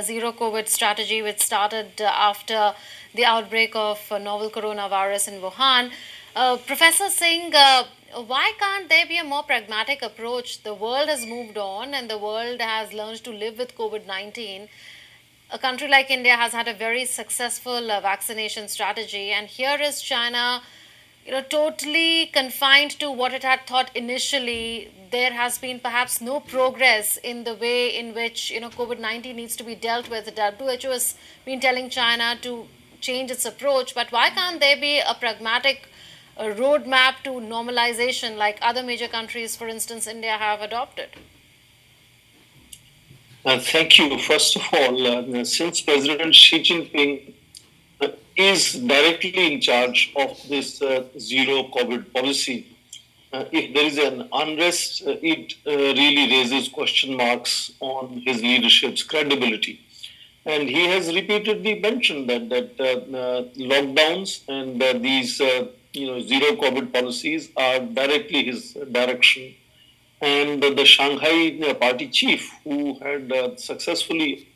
zero COVID strategy, which started after the outbreak of novel coronavirus in Wuhan. Professor Singh, why can't there be a more pragmatic approach? The world has moved on and the world has learned to live with COVID 19. A country like India has had a very successful vaccination strategy, and here is China, totally confined to what it had thought initially. There has been perhaps no progress in the way in which COVID 19 needs to be dealt with. The WHO has been telling China to change its approach, but why can't there be a pragmatic roadmap to normalization like other major countries, for instance, India, have adopted? Thank you. First of all, since President Xi Jinping is directly in charge of this zero COVID policy, if there is an unrest, it really raises question marks on his leadership's credibility. And he has repeatedly mentioned that lockdowns and these zero COVID policies are directly his direction. And the Shanghai party chief, who had successfully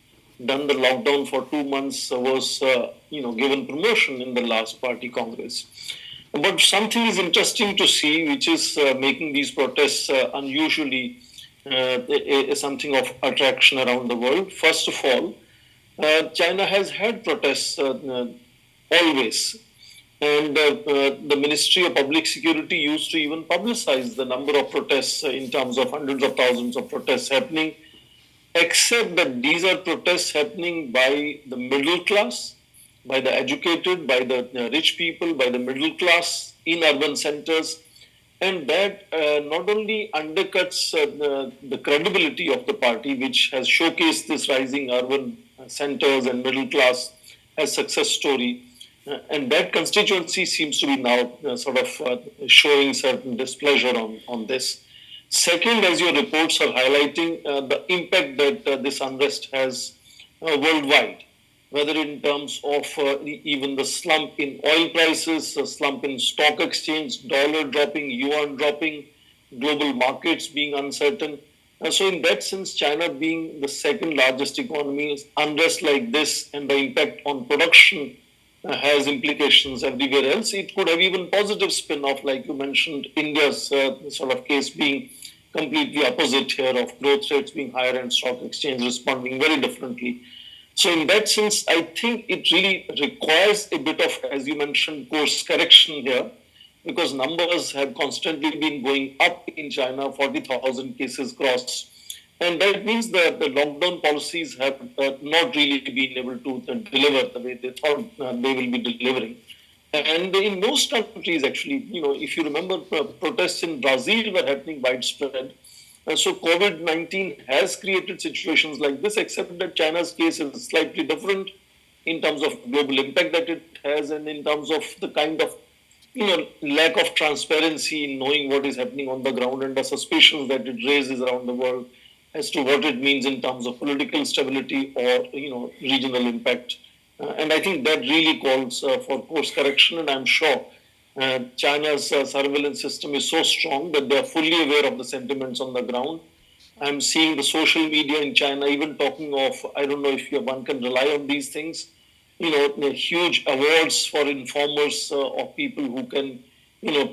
done the lockdown for 2 months, was given promotion in the last party congress. But something is interesting to see, which is making these protests unusually something of attraction around the world. First of all, China has had protests always. And the Ministry of Public Security used to even publicize the number of protests in terms of hundreds of thousands of protests happening, except that these are protests happening by the middle class, by the educated, by the rich people, by the middle class in urban centers. And that not only undercuts the credibility of the party, which has showcased this rising urban centers and middle class as success story, and that constituency seems to be now showing certain displeasure on this. Second, as your reports are highlighting, the impact that this unrest has worldwide, whether in terms of even the slump in oil prices, the slump in stock exchange, dollar dropping, yuan dropping, global markets being uncertain. So, in that sense, China being the second largest economy, unrest like this and the impact on production has implications everywhere else. It could have even positive spin-off, like you mentioned, India's case being completely opposite here, of growth rates being higher and stock exchange responding very differently. So in that sense, I think it really requires a bit of, as you mentioned, course correction here, because numbers have constantly been going up in China, 40,000 cases crossed. And that means that the lockdown policies have not really been able to deliver the way they thought they will be delivering. And in most countries, actually, if you remember, protests in Brazil were happening widespread. So COVID-19 has created situations like this, except that China's case is slightly different in terms of global impact that it has, and in terms of the kind of lack of transparency in knowing what is happening on the ground, and the suspicions that it raises around the world as to what it means in terms of political stability or regional impact. And I think that really calls for course correction, and I'm sure China's surveillance system is so strong that they are fully aware of the sentiments on the ground. I'm seeing the social media in China even talking of, I don't know if one can rely on these things, the huge awards for informers of people who can,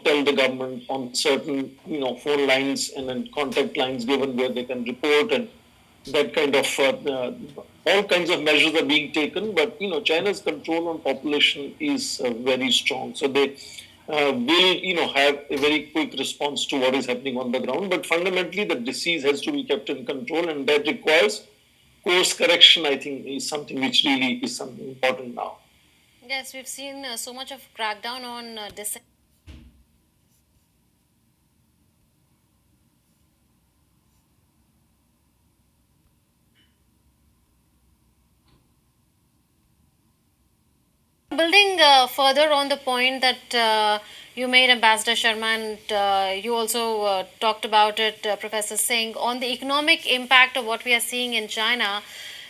tell the government on certain, phone lines and then contact lines given where they can report, and that kind of all kinds of measures are being taken. But China's control on population is very strong, so they will have a very quick response to what is happening on the ground. But fundamentally, the disease has to be kept in control, and that requires course correction. I think is something which really is something important now. Yes, we've seen so much of crackdown on dissent. Building further on the point that you made, Ambassador Sharma, and you also talked about it, Professor Singh, on the economic impact of what we are seeing in China,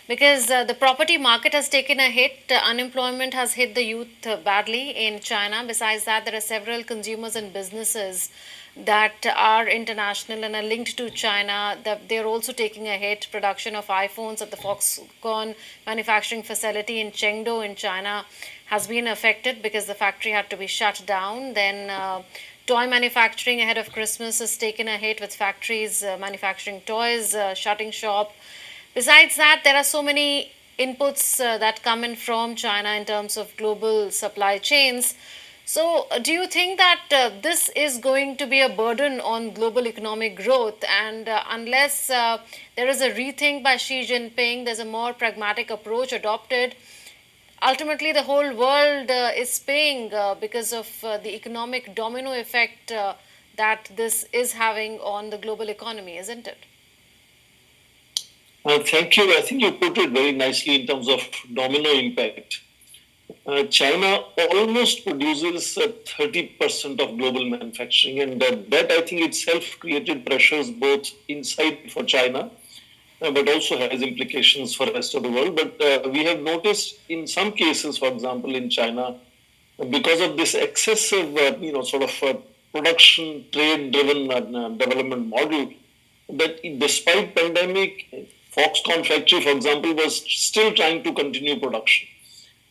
because the property market has taken a hit. Unemployment has hit the youth badly in China. Besides that, there are several consumers and businesses that are international and are linked to China, that they're also taking a hit. Production of iPhones at the Foxconn manufacturing facility in Chengdu in China has been affected because the factory had to be shut down. Then toy manufacturing ahead of Christmas has taken a hit with factories manufacturing toys shutting shop. Besides that, there are so many inputs that come in from China in terms of global supply chains. So, do you think that this is going to be a burden on global economic growth? And unless there is a rethink by Xi Jinping, there's a more pragmatic approach adopted. Ultimately, the whole world is paying because of the economic domino effect that this is having on the global economy, isn't it? Thank you. I think you put it very nicely in terms of domino impact. China almost produces 30% of global manufacturing, and that I think itself created pressures both inside for China, but also has implications for the rest of the world. But we have noticed in some cases, for example, in China, because of this excessive, sort of production trade-driven development model, that despite pandemic, Foxconn factory, for example, was still trying to continue production,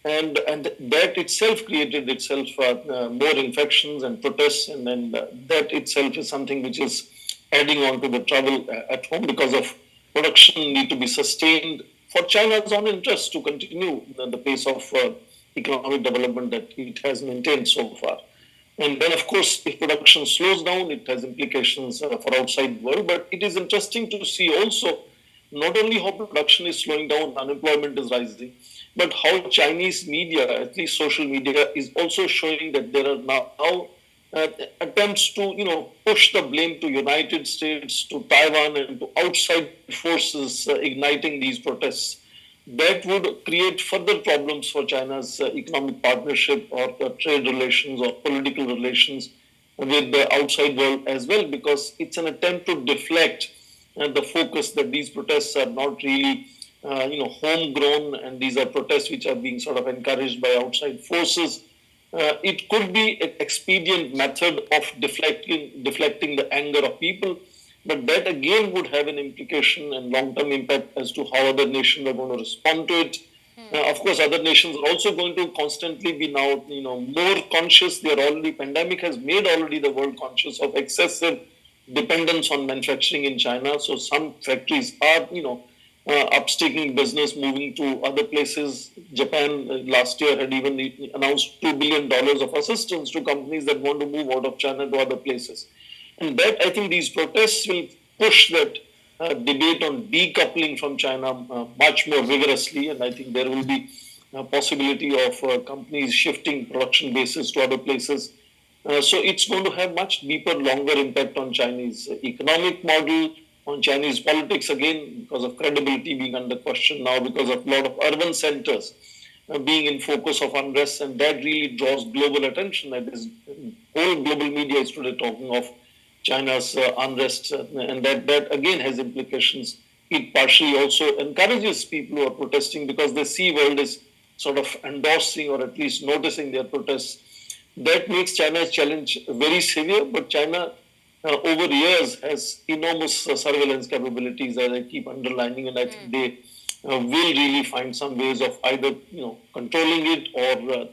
and that itself created itself more infections and protests, and then that itself is something which is adding on to the trouble at home because of production need to be sustained for China's own interest to continue the pace of economic development that it has maintained so far. And then, of course, if production slows down, it has implications for outside world. But it is interesting to see also not only how production is slowing down, unemployment is rising, but how Chinese media, at least social media, is also showing that there are now uh, attempts to push the blame to United States, to Taiwan, and to outside forces igniting these protests. That would create further problems for China's economic partnership or trade relations or political relations with the outside world as well, because it's an attempt to deflect the focus that these protests are not really homegrown, and these are protests which are being sort of encouraged by outside forces. It could be an expedient method of deflecting the anger of people, but that again would have an implication and long-term impact as to how other nations are going to respond to it. Of course, other nations are also going to constantly be now, more conscious. They are already pandemic has made already the world conscious of excessive dependence on manufacturing in China. So some factories are, upstaking business, moving to other places. Japan last year had even announced $2 billion of assistance to companies that want to move out of China to other places. And that I think these protests will push that debate on decoupling from China much more vigorously. And I think there will be a possibility of companies shifting production bases to other places. So it's going to have much deeper, longer impact on Chinese economic model, on Chinese politics again, because of credibility being under question now, because of a lot of urban centers being in focus of unrest, and that really draws global attention. That is, whole global media is today talking of China's unrest, and that again has implications. It partially also encourages people who are protesting because they see world is sort of endorsing or at least noticing their protests. That makes China's challenge very severe, but China over years has enormous surveillance capabilities, as I keep underlining, and I think they will really find some ways of either controlling it or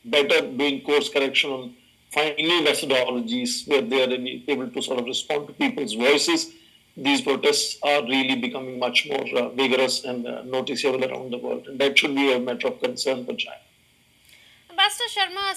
better doing course correction on finding new methodologies where they are able to sort of respond to people's voices. These protests are really becoming much more vigorous and noticeable around the world, and that should be a matter of concern for China. Ambassador Sharma,